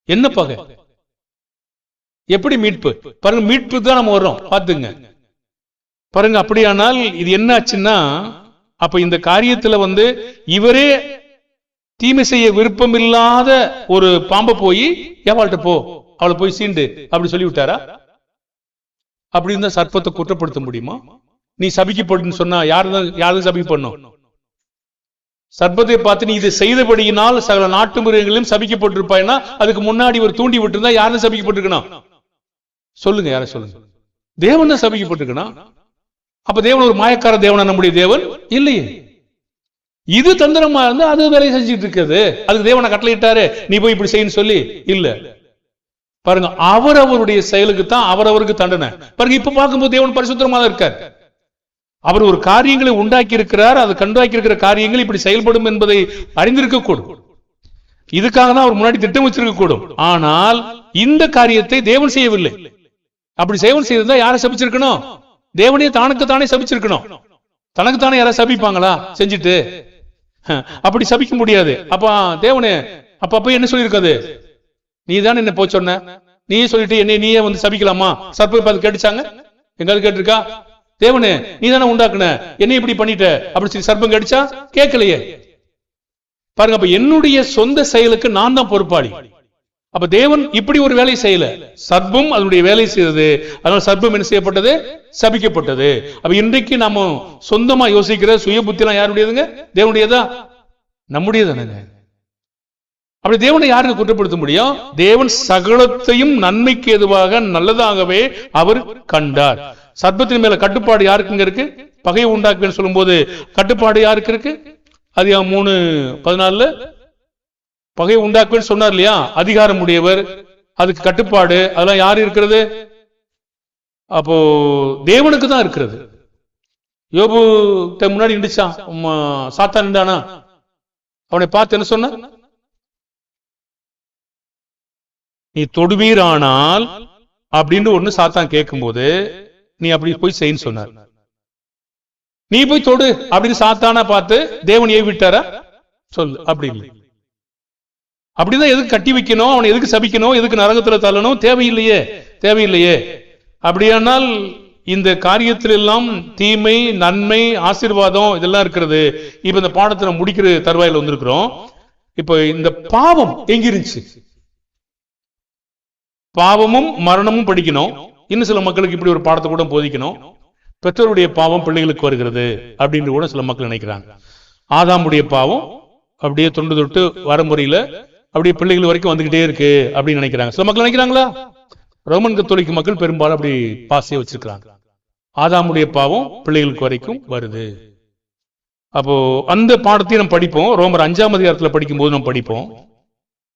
என்ன பகை? எப்படி மீட்பு? பாருங்க, மீட்பு தான் நம்ம வர்றோம், பாத்துங்க. பாருங்க, அப்படியானால் இது என்ன ஆச்சுன்னா, அப்ப இந்த காரியத்துல இவரே தீமை செய்ய விருப்பம் இல்லாத ஒரு பாம்பை போய் ஏவாள்கிட்ட போ, அவளை போய் சீண்டு அப்படி சொல்லி விட்டாரா? அப்படி இருந்தா சர்ப்பத்தை குற்றப்படுத்த முடியுமா? நீ சபிக்கப்படுன்னு சொன்னா யாரும் சபிக்கப்படணும்? சர்ப்பத்தை பார்த்து நீ இதை செய்தபடியினால் சகல நாட்டு மிருகங்களையும் சபிக்கப்பட்டிருப்பாய்னா அதுக்கு முன்னாடி ஒரு தூண்டி விட்டு இருந்தா யாரும் சபிக்கப்பட்டிருக்கணும்? சொல்லுங்க, யார சொல்லுங்க. தேவன் தான் சபிக்கப்பட்டிருக்கணும். அப்ப தேவன் ஒரு மாயக்கார தேவனா? நம்முடைய தேவன் இல்லையே. இது தந்திரமா இருந்து அது வேலையை செஞ்சுட்டு இருக்குது. அதுக்கு தேவனை கட்டளையிட்டாரு நீ போய் இப்படி செய்யன்னு சொல்லி இல்ல. பாருங்க, அவருடைய செயலுக்கு தான் அவருக்கு தண்டனை. பாருங்க, இப்ப பார்க்கும்போது தேவன் பரிசுத்தமா தான் இருக்கார். அவர் ஒரு காரியங்களை உண்டாக்கி இருக்கிறார். அது கண்டாக்கி இருக்கிற காரியங்கள் இப்படி செயல்படும் என்பதை அறிந்திருக்க கூடும். இதுக்காக தான் அவர் முன்னாடி திட்டம் வச்சிருக்க கூடும். ஆனால் இந்த காரியத்தை தேவன் செய்யவில்லை. அப்படி தேவன் செய்திருந்தா யாரை சபிச்சிருக்கணும்? தேவனே தானே சபிச்சிருக்கணும். தனக்குத்தானே யாரை சபிப்பாங்களா செஞ்சுட்டு? அப்படி சபிக்க முடியாது. அப்ப தேவனே அப்ப என்ன சொல்லியிருக்காது? நீ தானே என்ன போ சொன்ன, நீயே சொல்லிட்டு என்னை நீயே சபிக்கலாமா? சர்ப்பை பார்த்து கேட்டுச்சாங்க? எங்காவது கேட்டிருக்கா? தேவனே நீ தானே உண்டாக்குன, என்ன இப்படி பண்ணிட்ட அப்படி சொல்லி சர்ப்பம் கேட்டுச்சா? கேட்கலையே. பாருங்க, அப்ப என்னுடைய சொந்த செயலுக்கு நான் தான் பொறுப்பாளி. அப்ப தேவன் இப்படி ஒரு வேலை செய்யல, சர்ப்பம் அதனுடைய வேலை செய்தது. அதனால சர்ப்பம் என்ன செய்யப்பட்டது? சபிக்கப்பட்டது. அப்ப இன்றைக்கு நாம சொந்தமா யோசிக்கிற சுய புத்தி எல்லாம் யாருடையதுங்க? தேவனுடையதா? நம்முடையதானங்க. அப்படி தேவனை யாருக்கு குற்றப்படுத்த முடியும்? தேவன் சகலத்தையும் நன்மைக்கு எதுவாக நல்லதாகவே அவர் கண்டார். சர்ப்பத்தின் மேல கட்டுப்பாடு யாருக்குங்க இருக்கு? பகையை உண்டாக்குன்னு சொல்லும் போது கட்டுப்பாடு யாருக்கு இருக்கு? ஆதியாகமம் 3:14 பகையை உண்டாக்குன்னு சொன்னார் இல்லையா? அதிகாரம் உடையவர், அதுக்கு கட்டுப்பாடு, அதெல்லாம் யாரு இருக்கிறது? அப்போ தேவனுக்கு தான் இருக்கிறது. யோபு முன்னாடி இருந்துச்சா சாத்தான் இருந்தானா? அவனை பார்த்து என்ன சொன்ன? நீ தொடுவீரானால் அப்படின்னு ஒண்ணு சாத்தான் கேட்கும் போது நீ அப்படி போய் செய்யன்னு சொன்னார். நீ போய் தொடு அப்படின்னு சாத்தானா பார்த்து தேவன் ஏவி விட்டாரா? சொல்லு. அப்படி இல்லை. அப்படிதான் எதுக்கு கட்டி வைக்கணும்? அவனை எதுக்கு சபிக்கணும்? எதுக்கு நரகத்துல தள்ளணும்? தேவையில்லையே. அப்படியானால் இந்த காரியத்தில் எல்லாம் தீமை, நன்மை, ஆசீர்வாதம் இதெல்லாம் இருக்கிறது. இப்ப இந்த பாடத்தை முடிக்கிற தருவாயில வந்திருக்கிறோம். இப்ப இந்த பாவம் எங்க இருந்துச்சு? பாவமும் மரணமும் படிக்கணும். இன்னும் சில மக்களுக்கு இப்படி ஒரு பாடத்தை கூட போதிக்கணும். பெற்றோருடைய பாவம் பிள்ளைகளுக்கு வருகிறது அப்படின்னு கூட சில மக்கள் நினைக்கிறாங்க. ஆதாமுடைய பாவம் அப்படியே தொண்டு தொட்டு வரமுறையில அப்படியே பிள்ளைகள் வரைக்கும் வந்துகிட்டே இருக்கு அப்படின்னு நினைக்கிறாங்க. சில மக்கள் நினைக்கிறாங்களா? ரோமன் கத்தோலிக்க மக்கள் பெரும்பாலும் அப்படி பாசிய வச்சிருக்கிறாங்க. ஆதாமுடைய பாவம் பிள்ளைகளுக்கு வரைக்கும் வருது. அப்போ அந்த பாடத்தையும் நம்ம படிப்போம். ரோமர் 5ஆம் அதிகாரத்துல படிக்கும் போது நம்ம படிப்போம்.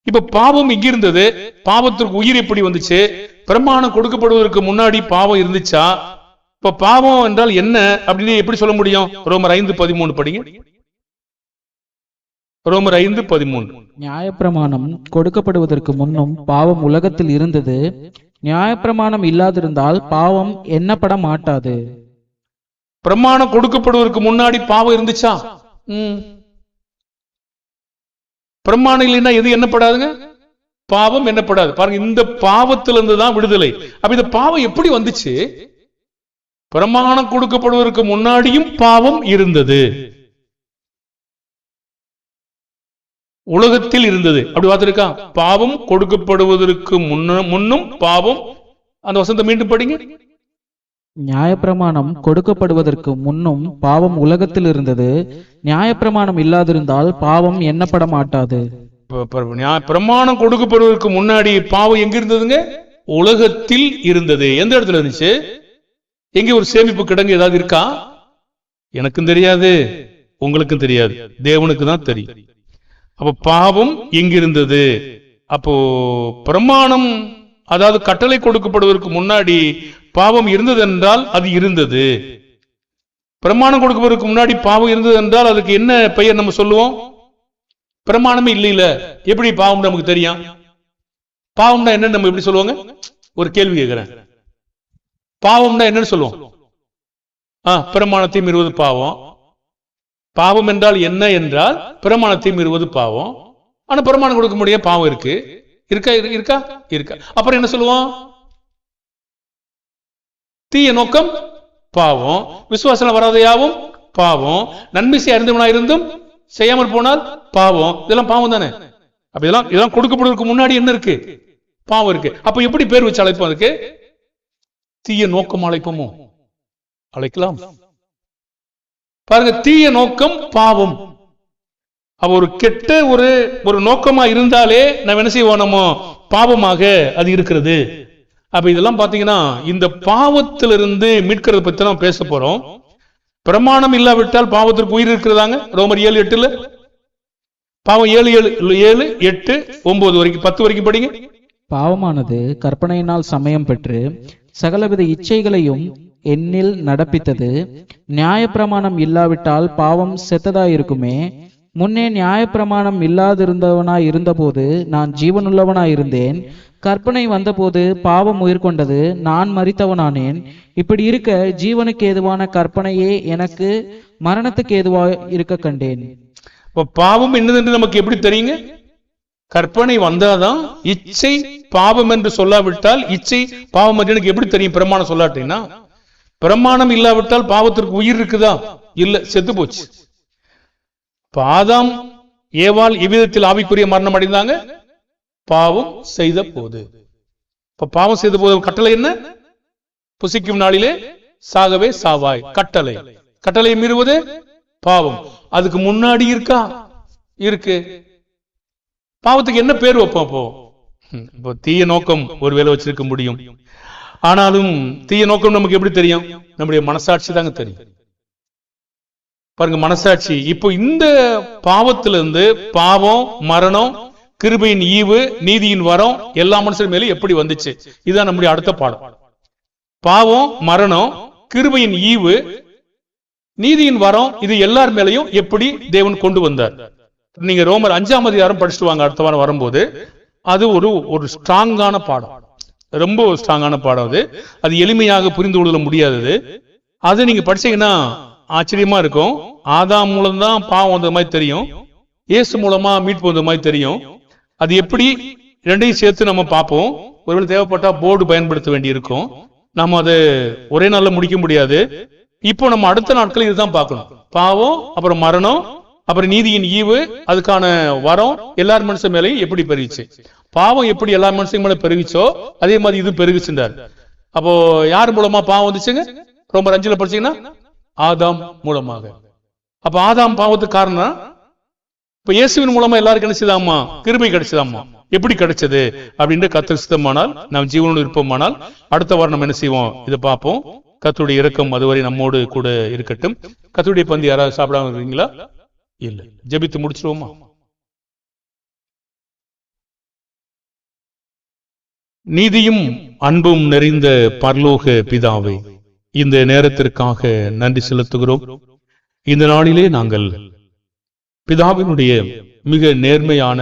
இப்ப பாவம் இங்க இருந்தது. பாவத்திற்கு உயிர் எப்படி வந்துச்சு? பிரமாணம் கொடுக்கப்படுவதற்கு முன்னாடி பாவம் இருந்துச்சா? இப்ப பாவம் என்றால் என்ன அப்படின்னு எப்படி சொல்ல முடியும்? ரோமர் 5:13 படிங்க. ரோமர் 5:13. நியாயப்பிரமாணம் கொடுக்கப்படுவதற்கு முன்னும் பாவம் உலகத்தில் இருந்தது. நியாயப்பிரமாணம் இல்லாதிருந்தால் பாவம் எண்ணப்பட மாட்டாது. பிரமாணம் கொடுக்கப்படுவதற்கு முன்னாடி பாவம் இருந்துச்சா? பிரமாணம் இல்லைன்னா எது எண்ணப்படாதுங்க? பாவம் எண்ணப்படாது. பாருங்க, இந்த பாவத்திலிருந்து தான் விடுதலை. அப்ப இந்த பாவம் எப்படி வந்துச்சு? பிரமாணம் கொடுக்கப்படுவதற்கு முன்னாடியும் பாவம் இருந்தது. உலகத்தில் இருந்தது. அப்படி பார்த்திருக்கா? பாவம் கொடுக்கப்படுவதற்கு முன்னும் பாவம். அந்த வசனத்தை மீண்டும் படிங்க. நியாயப்பிரமாணம் கொடுக்கப்படுவதற்கு முன்னும் பாவம் உலகத்தில் இருந்தது. நியாயப்பிரமாணம் இல்லாதிருந்தால் பாவம் எண்ணப்பட மாட்டாது. பிரமாணம் கொடுக்கப்படுவதற்கு முன்னாடி பாவம் எங்க இருந்ததுங்க? உலகத்தில் இருந்தது. எந்த இடத்துல இருந்துச்சு? எங்க ஒரு சேமிப்பு கிடங்கு ஏதாவது இருக்கா? எனக்கும் தெரியாது, உங்களுக்கும் தெரியாது, தேவனுக்கு தான் தெரியும். அப்ப பாவம் எங்கிருந்தது? அப்போ பிரமாணம், அதாவது கட்டளை கொடுக்கப்படுவதற்கு முன்னாடி பாவம் இருந்தது என்றால் அது இருந்தது. பிரமாணம் கொடுக்கப்படுவதற்கு முன்னாடி பாவம் இருந்தது என்றால் அதுக்கு என்ன பெயர் நம்ம சொல்லுவோம்? பிரமாணமே இல்ல. எப்படி பாவம் நமக்கு தெரியும்? பாவம்னா என்னன்னு நம்ம எப்படி சொல்லுவாங்க? ஒரு கேள்வி கேட்கிறேன். பாவம்னா என்னன்னு சொல்லுவோம்? பிரமாணத்தை மீறுவது பாவம். பாவம் என்றால் என்ன என்றால் பிரமாணத்தை மீறுவது பாவம். ஆனா பிரமாணம் கொடுக்க முடியாது, பாவம் இருக்கு. இருக்கா இருக்கா இருக்கா? அப்புறம் என்ன சொல்லுவோம்? தீய நோக்கம் பாவம். விசுவாசம் வராதையாவும் பாவம். நன்மை செய்ய அறிந்தவனாயிருந்தும் செய்யாமல் போனால் பாவம். இதெல்லாம் பாவம் தானே? அப்ப இதெல்லாம் கொடுக்கப்படுவதற்கு முன்னாடி என்ன இருக்கு? பாவம் இருக்கு. அப்ப எப்படி பேர் வச்சு அழைப்போம்? அதுக்கு தீய நோக்கம் அழைப்போமோ? அழைக்கலாம். பாருங்க, தீய நோக்கம் பாவம். அவ ஒரு கெட்ட ஒரு நோக்கமா இருந்தாலே நம்ம என்ன செய்வோம்? நம்ம பாவமாக அது இருக்கிறது. அப்ப இதெல்லாம் பாத்தீங்கன்னா இந்த பாவத்திலிருந்து மீட்கிறது பத்தி தான் பேச போறோம். பிரமாணம் இல்லாவிட்டால் பாவத்திற்கு உயிர் இருக்கிறதாங்க. ரோமர் 7:8 பாவம் 7:7, 8, 9 வரைக்கும் 10 வரைக்கும் படிங்க. பாவமானது கற்பனையினால் சமயம் பெற்று சகலவித இச்சைகளையும் என்னில் நடப்பித்தது. நியாயப்பிரமாணம் இல்லாவிட்டால் பாவம் செத்ததாயிருக்குமே. முன்னே நியாயப்பிரமாணம் இல்லாதிருந்தவனாய் இருந்தபோது நான் ஜீவனுள்ளவனாய் இருந்தேன். கற்பனை வந்தபோது பாவம் உயிர் கொண்டது, நான் மரித்தவனானேன். இப்படி இருக்க ஜீவனுக்கு ஏதுவான கற்பனையே எனக்கு மரணத்துக்கு ஏதுவா இருக்க கண்டேன். பாவம் என்னது என்று நமக்கு எப்படி தெரியுங்க? கற்பனை வந்தாதான். இச்சை பாவம் என்று சொல்லாவிட்டால் இச்சை பாவம் என்று எனக்கு எப்படி தெரியும்? பிரமாணம் சொல்லாட்டீங்கன்னா. பிரமாணம் இல்லாவிட்டால் பாவத்திற்கு உயிர் இருக்குதா? இல்ல, செத்து போச்சு. ஆதாம் ஏவாள் எவ்விதத்தில் ஆவிக்குரிய மரணம் அடைந்தாங்க? பாவம் செய்த போது. பாவம் செய்த போது கட்டளை என்ன? புசிக்கும் நாளிலே சாகவே சாவாய். கட்டளை. கட்டளை மீறுவது பாவம். அதுக்கு முன்னாடி இருக்கா? இருக்கு. பாவத்துக்கு என்ன பேர் வைப்போம்? அப்போ தீய நோக்கம் ஒருவேளை வச்சிருக்க முடியும். ஆனாலும் தீய நோக்கம் நமக்கு எப்படி தெரியும்? நம்முடைய மனசாட்சி தாங்க தெரியும். பாருங்க, மனசாட்சி. இப்போ இந்த பாவத்திலிருந்து பாவம், மரணம், கிருபையின் ஈவு, நீதியின் வரம் எல்லா மனுஷன் மேலும் எப்படி வந்துச்சு? இதுதான் நம்முடைய அடுத்த பாடம். பாவம், மரணம், கிருபையின் ஈவு, நீதியின் வரம், இது எல்லார் மேலையும் எப்படி தேவன் கொண்டு வந்தார்? நீங்க ரோமர் 5ஆம் அதிகாரம் படிச்சுட்டு வாங்க அடுத்த வாரம் வரும்போது. அது ஒரு ஸ்ட்ராங்கான பாடம், ரொம்ப ஸ்ட்ராங்கான பாடம். அது எளிமையாக புரிந்து கொள்ள முடியாதது. அது நீங்க படிச்சீங்கன்னா ஆச்சரியமா இருக்கும். ஆதாம் மூலம்தான் பாவம் வந்த மாதிரி தெரியும், இயேசு மூலமா மீட்பு வந்த மாதிரி தெரியும். அது எப்படி ரெண்டையும் சேர்த்து நம்ம பார்ப்போம். ஒருவேளை தேவைப்பட்டா போர்டு பயன்படுத்த வேண்டி இருக்கும். நம்ம அதை ஒரே நாள்ல முடிக்க முடியாது. இப்போ நம்ம அடுத்த நாட்கள் இதுதான் பார்க்கணும். பாவம், அப்புறம் மரணம், அப்புறம் நீதியின் ஈவு, அதுக்கான வரம் எல்லார் மனுஷன் மேலையும் எப்படி பெருகிச்சு. பாவம் எப்படி எல்லா மனுஷங்க மேல பெருகிச்சோ அதே மாதிரி இது பெருகிச்சுட்டார். அப்போ யார் மூலமா பாவம் வந்துச்சுங்க? ரோமர் 5 படிச்சீங்கன்னா ஆதாம் மூலமாக. அப்ப ஆதாம் பாவத்துக்கு காரணம். இப்ப இயேசுவின் மூலமா எல்லாருக்கும் கிடைச்சதாமா? கிருபை கிடைச்சதாமா? எப்படி கிடைச்சது அப்படின்ற கர்த்தர் சித்தமானால் நாம் ஜீவனோடு இருப்போமானால் அடுத்த வாரம் நம்ம என்ன செய்வோம்? இதை பார்ப்போம். கர்த்தருடைய இரக்கம் அதுவரை நம்மோடு கூட இருக்கட்டும். கர்த்தருடைய பந்தி யாராவது சாப்பிடாம இருக்கீங்களா? இல்ல. ஜெபித்து முடிச்சிருவோமா? நீதியும் அன்பும் நிறைந்த பரலோக பிதாவே, இந்த நேரத்திற்காக நன்றி செலுத்துகிறோம். இந்த நாளிலே நாங்கள் பிதாவினுடைய மிக நேர்மையான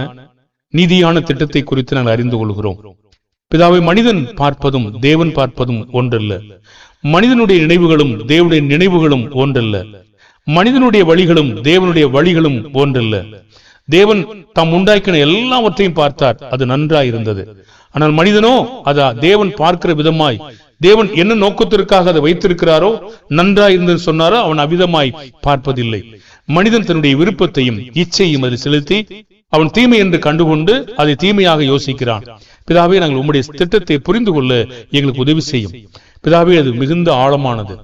நீதியான திட்டத்தை குறித்து நாங்கள் அறிந்து கொள்கிறோம். பிதாவை மனிதன் பார்ப்பதும் தேவன் பார்ப்பதும் ஒன்றல்ல. மனிதனுடைய நினைவுகளும் தேவனுடைய நினைவுகளும் ஒன்றல்ல. மனிதனுடைய வழிகளும் தேவனுடைய வழிகளும் ஒன்றல்ல. தேவன் தாம் உண்டாக்கின எல்லாவற்றையும் பார்த்தார், அது நன்றாய் இருந்தது. ஆனால் மனிதனோ அதா தேவன் பார்க்கிற விதமாய், தேவன் என்ன நோக்கத்திற்காக அதை வைத்திருக்கிறாரோ நன்றாய் இருந்தது சொன்னாரோ அவன் அவிதமாய் பார்ப்பதில்லை. மனிதன் தன்னுடைய விருப்பத்தையும் இச்சையும் அதில் செலுத்தி அவன் தீமை என்று கண்டுகொண்டு அதை தீமையாக யோசிக்கிறான். பிதாவே, நாங்கள் உம்முடைய திட்டத்தை புரிந்து கொள்ள எங்களுக்கு உதவி செய்யும். பிதாவே, அது மிகுந்த ஆழமானது.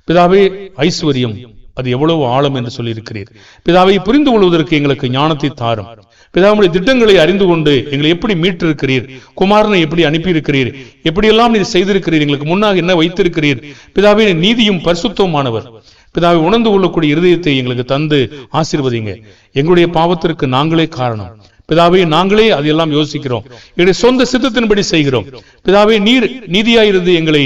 பிதாவே, ஐஸ்வர்யம் அது எவ்வளவு ஆழம் என்று சொல்லியிருக்கிறீர். பிதாவை புரிந்து கொள்வதற்கு எங்களுக்கு ஞானத்தை தாரும். பிதாவுடைய திட்டங்களை அறிந்து கொண்டு எங்களை எப்படி மீட்டிருக்கிறீர், குமாரனை எப்படி அனுப்பியிருக்கிறீர், எப்படியெல்லாம் நீர் செய்திருக்கிறீர், எங்களுக்கு முன்னாக என்ன வைத்திருக்கிறீர். பிதாவே, நீதியும் பரிசுத்தமானவர். பிதாவை உணர்ந்து கொள்ளக்கூடிய இருதயத்தை எங்களுக்கு தந்து ஆசீர்வதிங்க. எங்களுடைய பாவத்திற்கு நாங்களே காரணம். பிதாவே, நாங்களே அதையெல்லாம் யோசிக்கிறோம், எங்களுடைய சொந்த சித்தத்தின்படி செய்கிறோம். பிதாவே, நீர் நீதியாயிருந்து எங்களை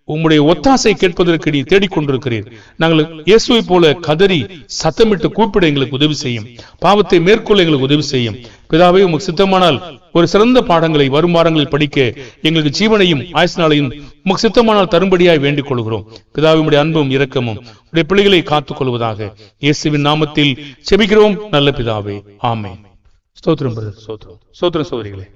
உம்முடைய ஒத்தாசை கேட்பதற்கு நீ தேடிக்கொண்டிருக்கிறீர். நாங்கள் இயேசுவை போல கதறி சத்தமிட்டு கூப்பிட எங்களுக்கு உதவி செய்யும். பாவத்தை மேற்கொள்ள எங்களுக்கு உதவி செய்யும். பிதாவே, உமக்கு சித்தமானால் ஒரு சிறந்த பாடங்களை வரும் வாரங்களில் படிக்க எங்களுக்கு ஜீவனையும் ஆயுசினாலையும் உமக்கு சித்தமானால் தரும்படியாய் வேண்டிக் கொள்கிறோம். பிதாவே, உம்முடைய அன்பும் இரக்கமும் உடைய பிள்ளைகளை காத்துக் கொள்வதாக இயேசுவின் நாமத்தில் செபிக்கிறோம் நல்ல பிதாவே, ஆமென். ஸ்தோத்திரம், ஸ்தோத்திரம், ஸ்தோத்திரம் சகோதரிகளே.